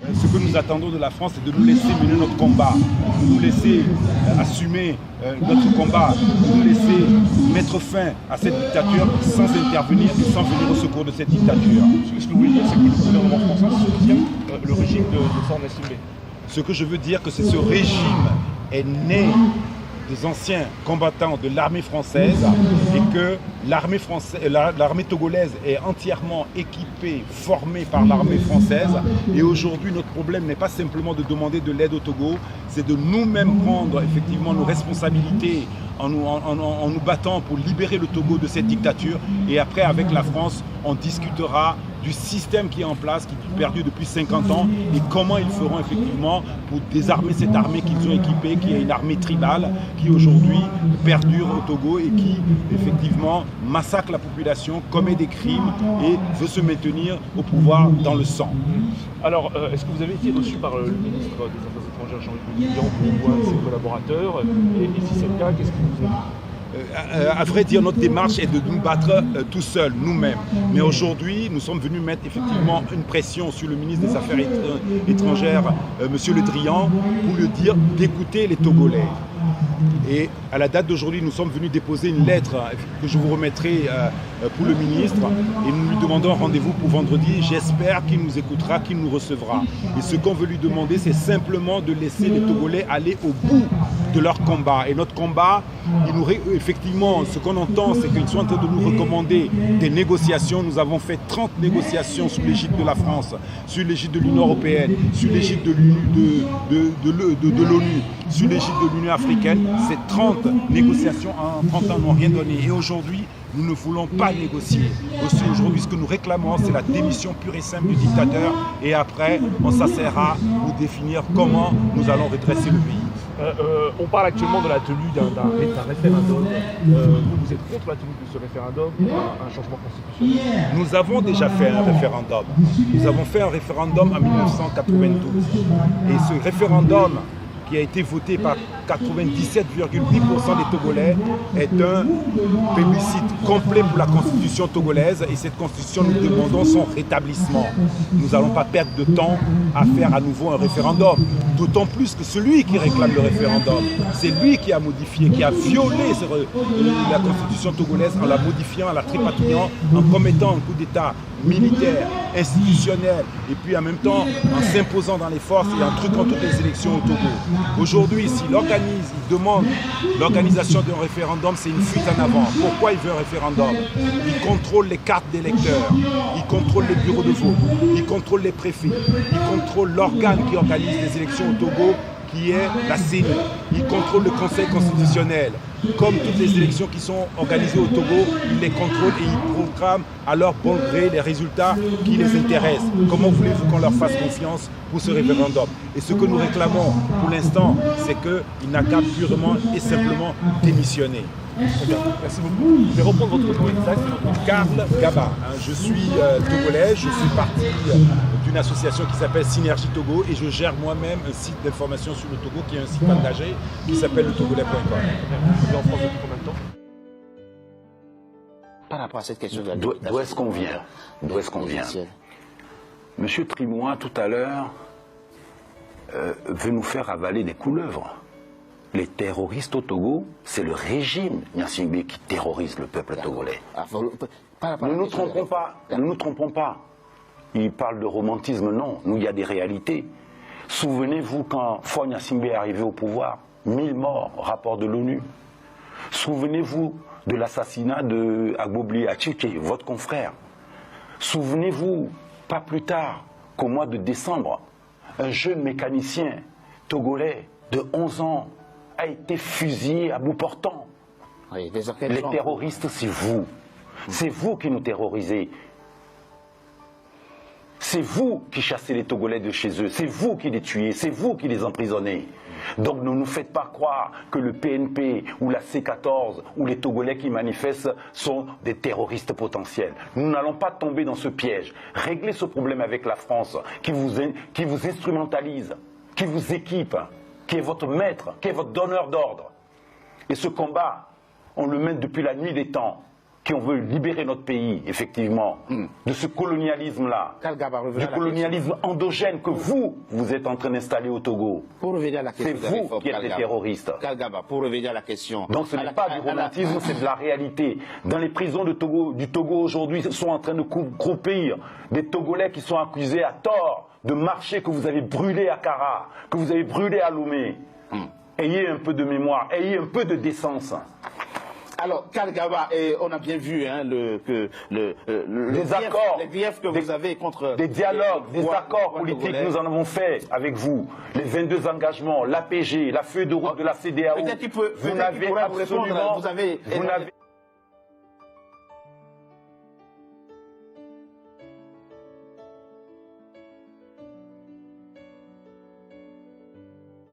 Ce que nous attendons de la France, c'est de nous laisser mener notre combat, de nous laisser assumer notre combat, de nous laisser mettre fin à cette dictature sans intervenir et sans venir au secours de cette dictature. Ce que vous voulez dire, c'est que le gouvernement français soutient le régime de Faure Gnassingbé. Ce que je veux dire, que c'est ce régime est né des anciens combattants de l'armée française et que l'armée togolaise est entièrement équipée, formée par l'armée française. Et aujourd'hui, notre problème n'est pas simplement de demander de l'aide au Togo, c'est de nous-mêmes prendre effectivement nos responsabilités en nous battant pour libérer le Togo de cette dictature. Et après, avec la France, on discutera du système qui est en place, qui est perdu depuis 50 ans, et comment ils feront effectivement pour désarmer cette armée qu'ils ont équipée, qui est une armée tribale, qui aujourd'hui perdure au Togo et qui effectivement massacre la population, commet des crimes et veut se maintenir au pouvoir dans le sang. Alors, est-ce que vous avez été reçu par le ministre des Affaires étrangères, Jean-Yves Le Drian, ou un de ses collaborateurs, et si c'est le cas, qu'est-ce qu'il vous a dit ? À vrai dire, notre démarche est de nous battre tout seuls, nous-mêmes. Mais aujourd'hui, nous sommes venus mettre effectivement une pression sur le ministre des Affaires étrangères, M. Le Drian, pour lui dire d'écouter les Togolais. Et à la date d'aujourd'hui, nous sommes venus déposer une lettre que je vous remettrai pour le ministre et nous lui demandons un rendez-vous pour vendredi. J'espère qu'il nous écoutera, qu'il nous recevra. Et ce qu'on veut lui demander, c'est simplement de laisser les Togolais aller au bout de leur combat. Et notre combat, effectivement, ce qu'on entend, c'est qu'ils sont en train de nous recommander des négociations. Nous avons fait 30 négociations sous l'égide de la France, sous l'égide de l'Union européenne, sous l'égide de l'ONU, sous l'égide de l'Union africaine. Ces 30 négociations en 30 ans n'ont rien donné. Et aujourd'hui, nous ne voulons pas négocier. Aujourd'hui, ce que nous réclamons, c'est la démission pure et simple du dictateur. Et après, on s'asseyera pour définir comment nous allons redresser le pays. On parle actuellement de la tenue d'un référendum. Vous êtes contre la tenue de ce référendum, un changement constitutionnel? Nous avons déjà fait un référendum. Nous avons fait un référendum en 1992. Et ce référendum, qui a été voté par 97,8% des Togolais, est un plébiscite complet pour la constitution togolaise. Et cette constitution, nous demandons son rétablissement. Nous n'allons pas perdre de temps à faire à nouveau un référendum. D'autant plus que celui qui réclame le référendum, c'est lui qui a modifié, qui a violé la constitution togolaise en la modifiant, en la tripatouillant, en commettant un coup d'État militaire, institutionnel, et puis en même temps en s'imposant dans les forces et en truquant toutes les élections au Togo. Aujourd'hui, s'il demande l'organisation d'un référendum, c'est une fuite en avant. Pourquoi il veut un référendum? Il contrôle les cartes d'électeurs, il contrôle les bureaux de vote, il contrôle les préfets, il contrôle l'organe qui organise les élections au Togo, qui est la CENI. Il contrôle le Conseil constitutionnel. Comme toutes les élections qui sont organisées au Togo, il les contrôle et il programme à leur bon gré les résultats qui les intéressent. Comment voulez-vous qu'on leur fasse confiance pour ce référendum? Et ce que nous réclamons pour l'instant, c'est qu'il n'a qu'à purement et simplement démissionner. Merci beaucoup. Je vais reprendre votre nom exact. Karl Gaba. Je suis togolais, je suis parti d'une association qui s'appelle Synergie Togo et je gère moi-même un site d'information sur le Togo qui est un site engagé qui s'appelle letogolais.com. Vous êtes en France depuis combien de temps? Par rapport à cette question de la D'où est-ce qu'on vient? D'où est-ce qu'on vient? Monsieur Trimois, tout à l'heure, veut nous faire avaler des couleuvres. Les terroristes au Togo, c'est le régime Gnassingbé qui terrorise le peuple togolais. Ne nous trompons pas, ne nous trompons pas. Il parle de romantisme, non. Nous, il y a des réalités. Souvenez-vous quand Faure Gnassingbé est arrivé au pouvoir, 1000 morts, rapport de l'ONU. Souvenez-vous de l'assassinat de Agbobli Achiche, votre confrère. Souvenez-vous, pas plus tard qu'au mois de décembre, un jeune mécanicien togolais de 11 ans a été fusillé à bout portant. Oui, les terroristes, c'est vous. C'est vous qui nous terrorisez. C'est vous qui chassez les Togolais de chez eux. C'est vous qui les tuez. C'est vous qui les emprisonnez. Donc ne nous faites pas croire que le PNP ou la C14 ou les Togolais qui manifestent sont des terroristes potentiels. Nous n'allons pas tomber dans ce piège. Réglez ce problème avec la France qui vous instrumentalise, qui vous équipe, qui est votre maître, qui est votre donneur d'ordre. Et ce combat, on le mène depuis la nuit des temps. qui on veut libérer notre pays, effectivement, de ce colonialisme-là, du colonialisme endogène que vous êtes en train d'installer au Togo. C'est vous qui êtes des terroristes. Pour revenir à la question. Donc ce n'est pas du romantisme, c'est de la réalité. Dans les prisons du Togo aujourd'hui, sont en train de croupir des Togolais qui sont accusés à tort de marchés que vous avez brûlés à Kara, que vous avez brûlés à Lomé. Ayez un peu de mémoire, ayez un peu de décence. Alors, Kalgaba, on a bien vu les griefs que vous avez contre... Des dialogues, des accords politiques, nous en avons fait avec vous. Les 22 engagements, l'APG, la feuille de route de la CEDEAO. Peut-être qu'il pourrait vous répondre, vous avez...